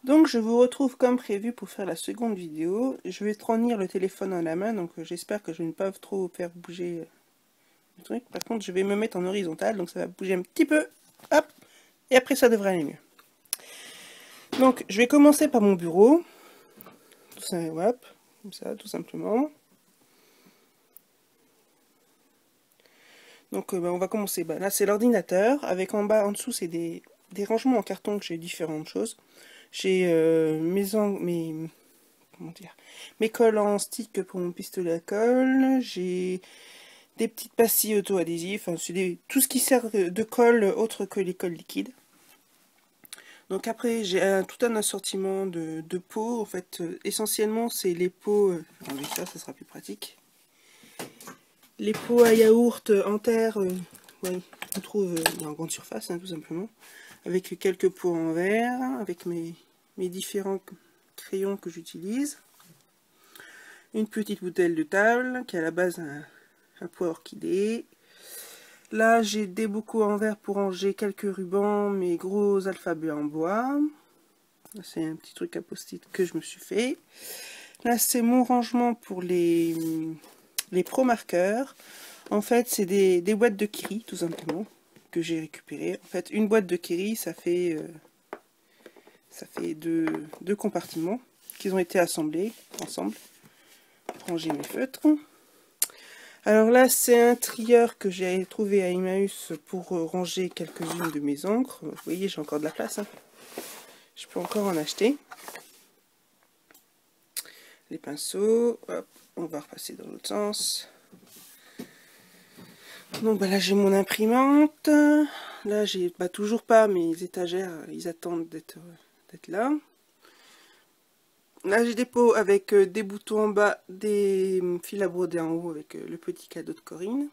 Donc je vous retrouve comme prévu pour faire la seconde vidéo. Je vais tenir le téléphone dans la main, donc j'espère que je ne vais pas trop faire bouger le truc. Par contre, je vais me mettre en horizontal, donc ça va bouger un petit peu. Hop, et après ça devrait aller mieux. Donc je vais commencer par mon bureau. Tout ça, hop, comme ça, tout simplement. Donc on va commencer. Là c'est l'ordinateur, avec en bas, en dessous c'est des rangements en carton que j'ai différentes choses. J'ai mes colles en stick pour mon pistolet à colle. J'ai des petites pastilles auto-adhésives. Enfin, c'est tout ce qui sert de colle autre que les colles liquides. Donc après, j'ai tout un assortiment de pots. En fait, essentiellement, c'est les pots... enlever ça, ça sera plus pratique. Les pots à yaourt en terre, ouais, on trouve en grande surface, hein, tout simplement. Avec quelques pots en verre, avec mes différents crayons que j'utilise. Une petite bouteille de table, qui est à la base un pot orchidée. Là, j'ai des bocaux en verre pour ranger quelques rubans, mes gros alphabets en bois. C'est un petit truc à post-it que je me suis fait. Là, c'est mon rangement pour les pro marqueurs. En fait, c'est des boîtes de Kiri, tout simplement, que j'ai récupérées. En fait, une boîte de Kiri, ça fait deux compartiments qui ont été assemblés ensemble pour ranger mes feutres. Alors là, c'est un trieur que j'ai trouvé à Emmaüs pour ranger quelques-unes de mes encres. Vous voyez, j'ai encore de la place, hein. Je peux encore en acheter. Les pinceaux, hop, on va repasser dans l'autre sens. Donc là, j'ai mon imprimante. Là, j'ai toujours pas mes étagères, ils attendent d'être là. Là, j'ai des pots avec des boutons en bas, des fils à broder en haut avec le petit cadeau de Corinne.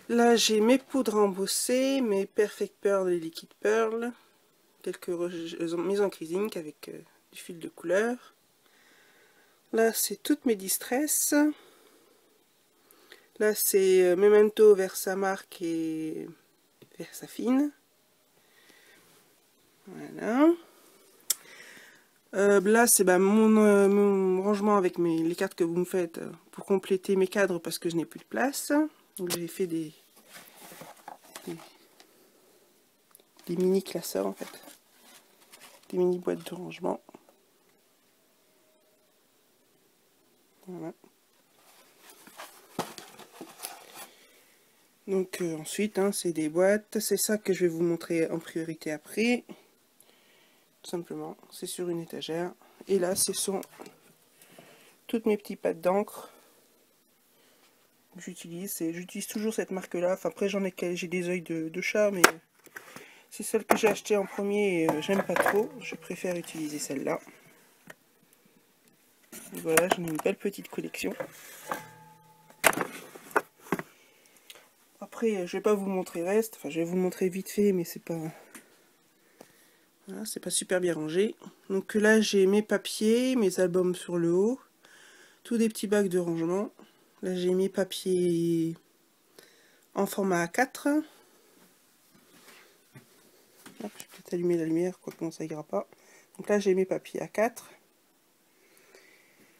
Là, j'ai mes poudres embossées, mes Perfect Pearl et Liquid Pearl, quelques mises en zinc avec du fil de couleur. Là, c'est toutes mes Distress. Là, c'est Memento Versamark et Versafine. Voilà. Là, c'est mon rangement avec les cartes que vous me faites pour compléter mes cadres parce que je n'ai plus de place. Donc, j'ai fait des mini classeurs en fait. Des mini boîtes de rangement. Voilà. Donc ensuite, hein, c'est des boîtes. C'est ça que je vais vous montrer en priorité après. Tout simplement, c'est sur une étagère. Et là, ce sont toutes mes petites pattes d'encre que j'utilise. J'utilise toujours cette marque-là. Enfin, après, j'ai des œils de chat, mais c'est celle que j'ai achetée en premier et j'aime pas trop. Je préfère utiliser celle-là. Voilà, j'en ai une belle petite collection. Après, je vais pas vous montrer le reste. Enfin, je vais vous montrer vite fait, mais c'est pas... Voilà, c'est pas super bien rangé. Donc là, j'ai mes papiers, mes albums sur le haut. Tous des petits bacs de rangement. Là, j'ai mes papiers en format A4. Hop, je vais peut-être allumer la lumière, quoi que non, ça ira pas. Donc là, j'ai mes papiers A4.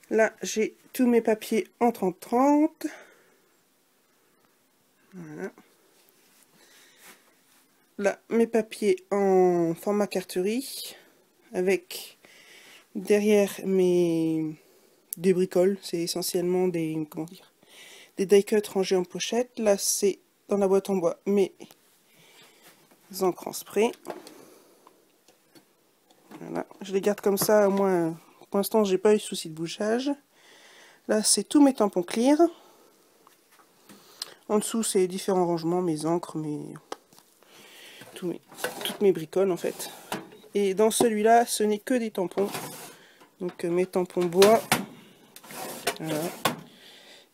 Là, j'ai tous mes papiers en 30-30. Voilà. Là, mes papiers en format carterie. Avec derrière des bricoles. C'est essentiellement des die cuts rangés en pochette. Là, c'est dans la boîte en bois mes encres en spray. Voilà, je les garde comme ça, au moins, pour l'instant, j'ai pas eu de souci de bouchage. Là, c'est tous mes tampons clear. En dessous, c'est différents rangements, mes encres, toutes mes bricoles, en fait. Et dans celui-là, ce n'est que des tampons. Donc, mes tampons bois. Voilà.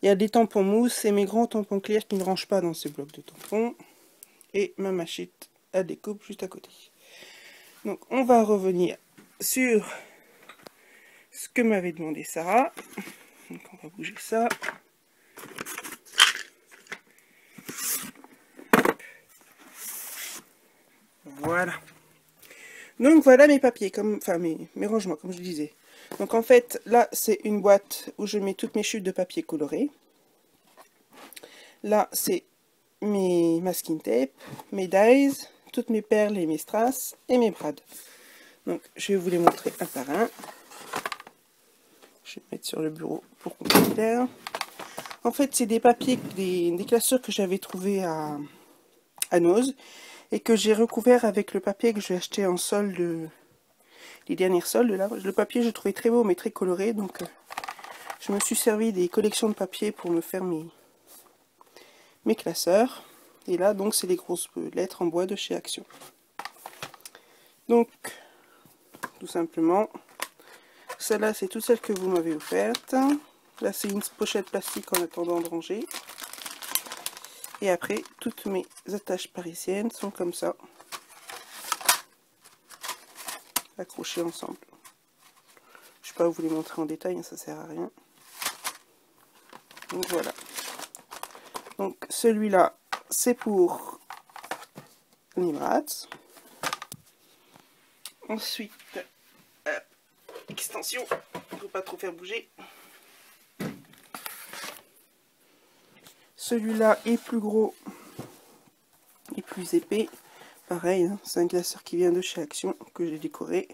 Il y a des tampons mousse et mes grands tampons clear qui ne rangent pas dans ces blocs de tampons. Et ma machette à découpe juste à côté. Donc, on va revenir sur ce que m'avait demandé Sarah. Donc on va bouger ça. Voilà. Donc voilà mes papiers, enfin mes rangements, comme je disais. Donc en fait, là, c'est une boîte où je mets toutes mes chutes de papier colorées. Là, c'est mes masking tape, mes dies, toutes mes perles et mes strass et mes brades. Donc je vais vous les montrer un par un. Je vais mettre sur le bureau pour qu'on puisse clair. En fait, c'est des papiers, des classeurs que j'avais trouvés à Noz et que j'ai recouvert avec le papier que j'ai acheté en solde, les dernières soldes là. Le papier, je trouvais très beau mais très coloré, donc je me suis servi des collections de papier pour me faire mes classeurs. Et là, donc, c'est les grosses lettres en bois de chez Action. Donc, tout simplement, celle-là, c'est toute celle que vous m'avez offerte. Là, c'est une pochette plastique en attendant de ranger. Et après, toutes mes attaches parisiennes sont comme ça, accrochées ensemble. Je ne vais pas vous les montrer en détail, hein, ça sert à rien. Donc voilà. Donc celui-là, c'est pour Nibrats. Ensuite, extension, il ne faut pas trop faire bouger. Celui-là est plus gros et plus épais. Pareil, hein, c'est un classeur qui vient de chez Action que j'ai décoré.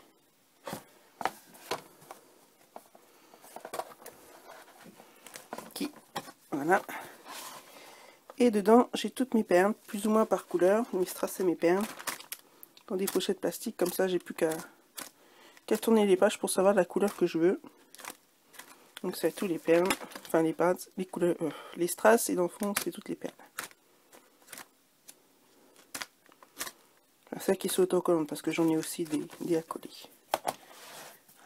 Voilà. Et dedans, j'ai toutes mes perles, plus ou moins par couleur, mes strass et mes perles, dans des pochettes plastiques. Comme ça, j'ai plus qu'à tourner les pages pour savoir la couleur que je veux. Donc c'est tous les perles, enfin les pads, les couleurs, les strass, et dans le fond, c'est toutes les perles. Enfin, celles qui sont autocollantes, parce que j'en ai aussi des accolés.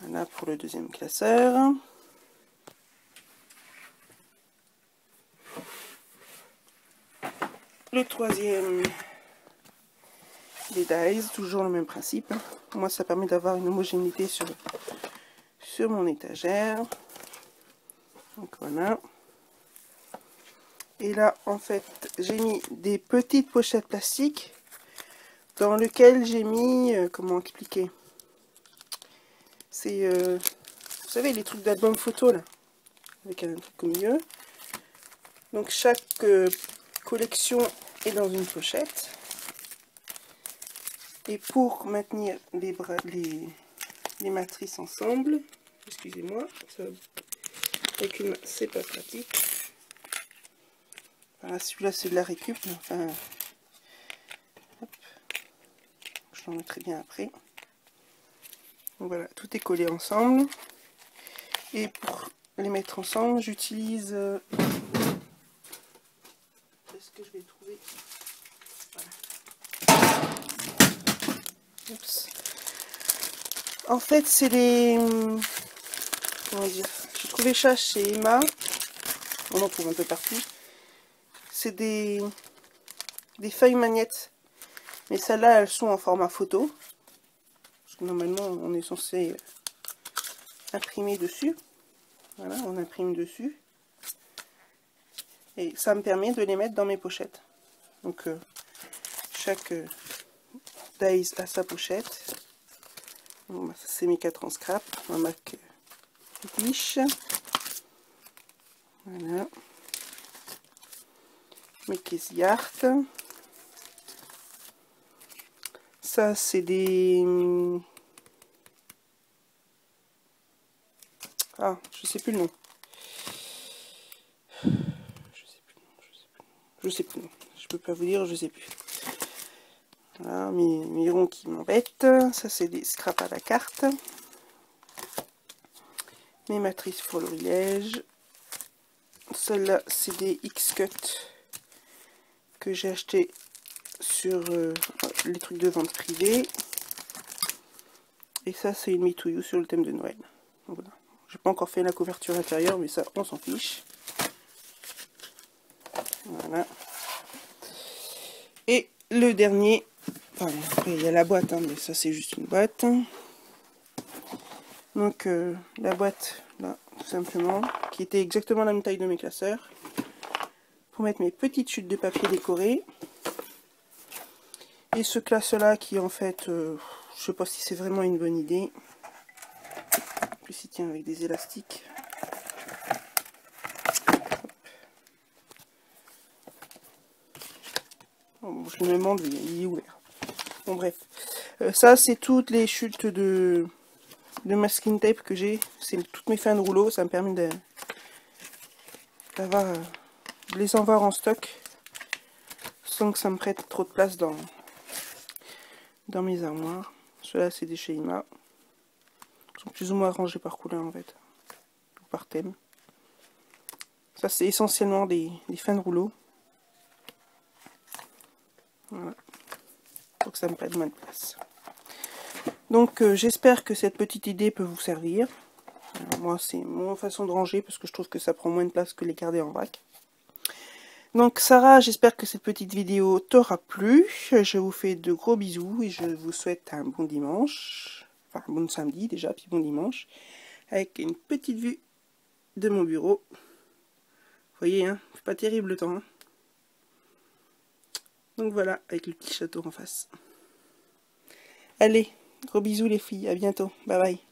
Voilà pour le deuxième classeur. Le troisième, les dies, toujours le même principe. Moi, ça permet d'avoir une homogénéité sur mon étagère. Donc voilà. Et là, en fait, j'ai mis des petites pochettes plastiques dans lesquelles j'ai mis, comment expliquer, c'est, vous savez, les trucs d'album photo là, avec un truc au milieu. Donc chaque collection est dans une pochette. Et pour maintenir les matrices ensemble, excusez-moi, avec une main, c'est pas pratique. Voilà, celui-là c'est de la récup, mais enfin, hop, je l'en mettrai bien après. Donc voilà, tout est collé ensemble. Et pour les mettre ensemble, j'utilise... Est-ce que je vais trouver... Voilà. Oups. En fait, c'est les... Comment dire? J'ai trouvé ça chez Emma. On en trouve un peu partout. C'est des feuilles magnettes. Mais celles-là, elles sont en format photo. Parce que normalement, on est censé imprimer dessus. Voilà, on imprime dessus. Et ça me permet de les mettre dans mes pochettes. Donc, chaque dies a sa pochette. Bon, bah, ça, c'est mes 4 en scrap. Un Mac Fiche. Voilà. Mes cases Art. Ça, c'est des... Ah, je sais plus le nom. Je sais plus le nom. Je peux pas vous dire, je sais plus. Voilà, mes ronds qui m'embêtent. Ça, c'est des scraps à la carte. Mes matrices florilège. Celle-là, c'est des X-Cut que j'ai acheté sur les trucs de vente privée. Et ça, c'est une Me To You sur le thème de Noël. Voilà. J'ai pas encore fait la couverture intérieure, mais ça, on s'en fiche. Voilà. Et le dernier, enfin, après il y a la boîte, hein, mais ça c'est juste une boîte. Donc la boîte, là, tout simplement, qui était exactement la même taille de mes classeurs. Pour mettre mes petites chutes de papier décorées. Et ce classe-là qui en fait, je je sais pas si c'est vraiment une bonne idée. En plus il tient avec des élastiques. Bon, je le demande, il est ouvert. Bon bref. Ça c'est toutes les chutes de masking tape que j'ai. C'est toutes mes fins de rouleau. Ça me permet de les avoir en stock sans que ça me prête trop de place dans mes armoires. Ceux-là c'est des chez Ima. Ils sont plus ou moins rangés par couleur en fait. Ou par thème. Ça c'est essentiellement des fins de rouleau. Voilà. Pour que ça me prenne moins de place. Donc j'espère que cette petite idée peut vous servir. Alors, moi c'est mon façon de ranger parce que je trouve que ça prend moins de place que les garder en vrac. Donc Sarah, j'espère que cette petite vidéo t'aura plu. Je vous fais de gros bisous et je vous souhaite un bon dimanche. Enfin un bon samedi déjà, puis bon dimanche. Avec une petite vue de mon bureau. Vous voyez, hein, c'est pas terrible le temps. Hein. Donc voilà, avec le petit château en face. Allez, gros bisous les filles, à bientôt. Bye bye.